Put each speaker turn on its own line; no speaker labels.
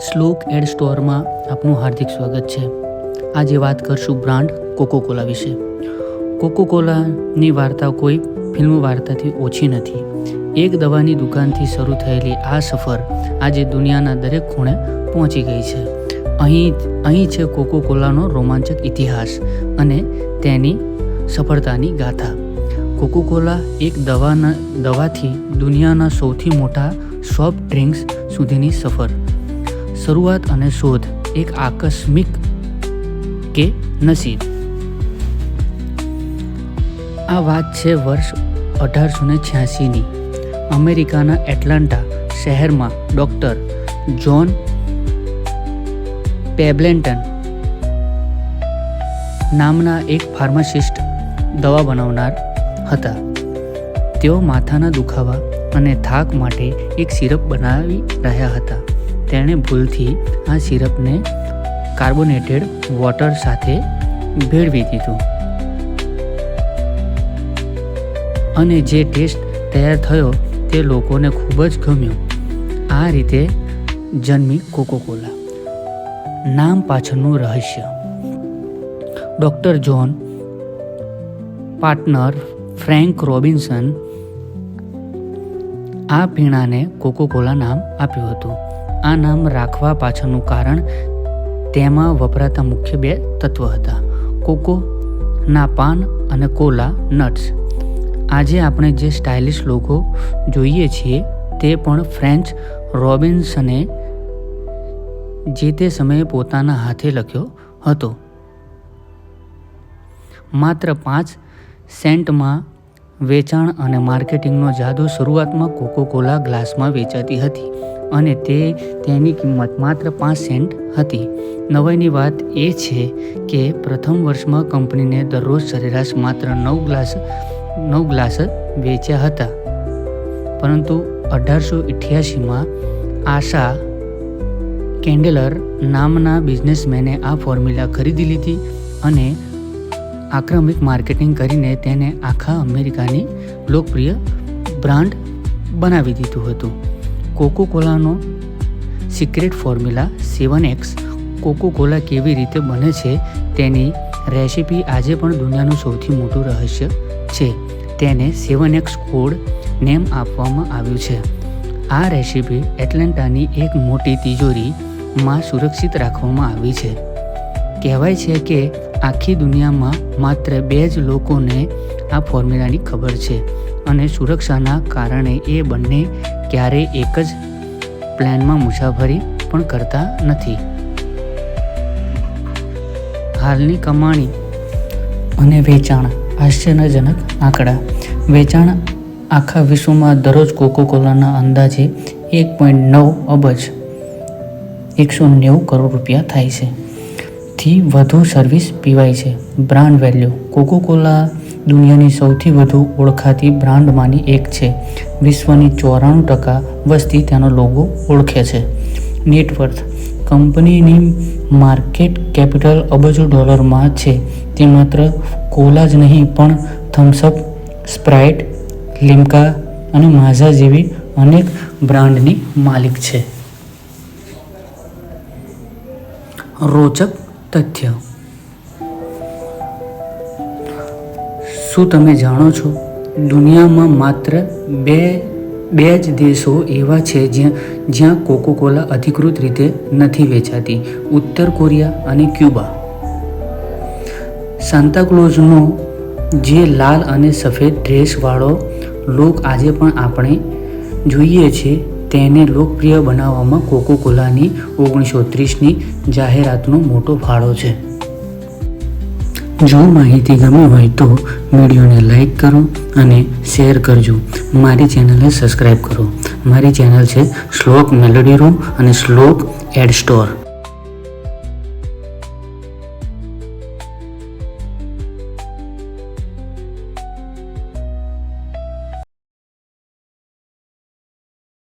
શ્લોક એડ સ્ટોરમાં આપનું હાર્દિક સ્વાગત છે. આજે વાત કરશું બ્રાન્ડ કોકોકોલા વિશે. કોકોકોલાની વાર્તા કોઈ ફિલ્મ વાર્તાથી ઓછી નથી. એક દવાની દુકાનથી શરૂ થયેલી આ સફર આજે દુનિયાના દરેક ખૂણે પહોંચી ગઈ છે. અહીં છે કોકોકોલાનો રોમાંચક ઇતિહાસ અને તેની સફળતાની ગાથા. કોકોકોલા એક દવાથી દુનિયાના સૌથી મોટા સોફ્ટ ડ્રિંક્સ સુધીની સફર. શરૂઆત અને શોધ એક આકસ્મિક કે નસીબ. આ વાત છે વર્ષ 1886ની. અમેરિકાના એટલાન્ટા શહેરમાં ડૉક્ટર જ્હોન પેબ્લેટન નામના એક ફાર્માસિસ્ટ દવા બનાવનાર હતા. તેઓ માથાના દુખાવા અને થાક માટે એક સિરપ બનાવી રહ્યા હતા. તેણે ભૂલથી આ સિરપને કાર્બોનેટેડ વોટર સાથે ભેળવી દીધું અને જે ટેસ્ટ તૈયાર થયો તે લોકોને ખૂબ જ ગમ્યો. આ રીતે જન્મી કોકોકોલા. નામ પાછળનું રહસ્ય. Doctor John partner Frank Robinson આ પીણાને કોકોકોલા નામ આપ્યું હતું. આ નામ રાખવા પાછળનું કારણ તેમાં વપરાતા મુખ્ય બે તત્વ હતા: કોકોના પાન અને કોલા નટ્સ. આજે આપણે જે સ્ટાઇલિશ લોગો જોઈએ છીએ તે પણ ફ્રેન્ચ રોબિન્સને જે તે સમયે પોતાના હાથે લખ્યો હતો. માત્ર 5 સેન્ટમાં વેચાણ અને માર્કેટિંગનો જાદુ. શરૂઆતમાં કોકોકોલા ગ્લાસમાં વેચાતી હતી અને તેની કિંમત માત્ર 5 સેન્ટ હતી. નવાઈની વાત એ છે કે પ્રથમ વર્ષમાં કંપનીને દરરોજ સરેરાશ માત્ર 9 ગ્લાસ વેચ્યા હતા. પરંતુ 1888માં આશા કેન્ડલર નામના બિઝનેસમેને આ ફોર્મ્યુલા ખરીદી લીધી અને આક્રમિક માર્કેટિંગ કરીને તેને આખા અમેરિકાની લોકપ્રિય બ્રાન્ડ બનાવી દીધું હતું. કોકોકોલાનો સિક્રેટ ફોર્મ્યુલા 7X. કોકોકોલા કેવી રીતે બને છે તેની રેસિપી આજે પણ દુનિયાનું સૌથી મોટું રહસ્ય છે. તેને 7X કોડ નેમ આપવામાં આવ્યું છે. આ રેસિપી એટલાન્ટાની એક મોટી તિજોરીમાં સુરક્ષિત રાખવામાં આવી છે. કહેવાય છે કે આખી દુનિયામાં માત્ર 2 જ લોકોને આ ફોર્મ્યુલાની ખબર છે અને સુરક્ષાના કારણે એ બંને ક્યારેય એક જ પ્લેનમાં મુસાફરી પણ કરતા નથી. હાલની કમાણી અને વેચાણ. આશ્ચર્યજનક આંકડા. વેચાણ આખા વિશ્વમાં દરરોજ કોકોકોલાના અંદાજે 1.9 અબજ 190 કરોડ રૂપિયા થાય છે. થી વધુ સર્વિસ પીવાય છે. Brand value. કોકોકોલા દુનિયાની સૌથી વધુ ઓળખાતી બ્રાન્ડમાંની એક છે. વિશ્વની 94% વસ્તી તેનો લોગો ઓળખે છે. નેટવર્થ. કંપનીની માર્કેટ કેપિટલ અબજો ડોલરમાં છે. તે માત્ર કોલા જ નહીં પણ થમ્સઅપ, સ્પ્રાઇટ, લિમ્કા અને માઝા જેવી અનેક બ્રાન્ડની માલિક છે. રોચક તથ્ય. શું તમે જાણો છો, દુનિયામાં માત્ર બે જ દેશો એવા છે જ્યાં કોકોકોલા અધિકૃત રીતે નથી વેચાતી: ઉત્તર કોરિયા અને ક્યુબા. સાન્તાક્લોઝનો જે લાલ અને સફેદ ડ્રેસવાળો લોક આજે પણ આપણે જોઈએ છીએ તેને લોકપ્રિય બનાવવામાં કોકોકોલાની 1930ની જાહેરાતનો મોટો ફાળો છે. જો માહિતી ગમી હોય તો વિડીયોને લાઈક કરો અને શેર કરજો. મારી ચેનલને સબસ્ક્રાઈબ કરો. મારી ચેનલ છે શ્લોક મેલોડી રૂમ અને શ્લોક એડ સ્ટોર.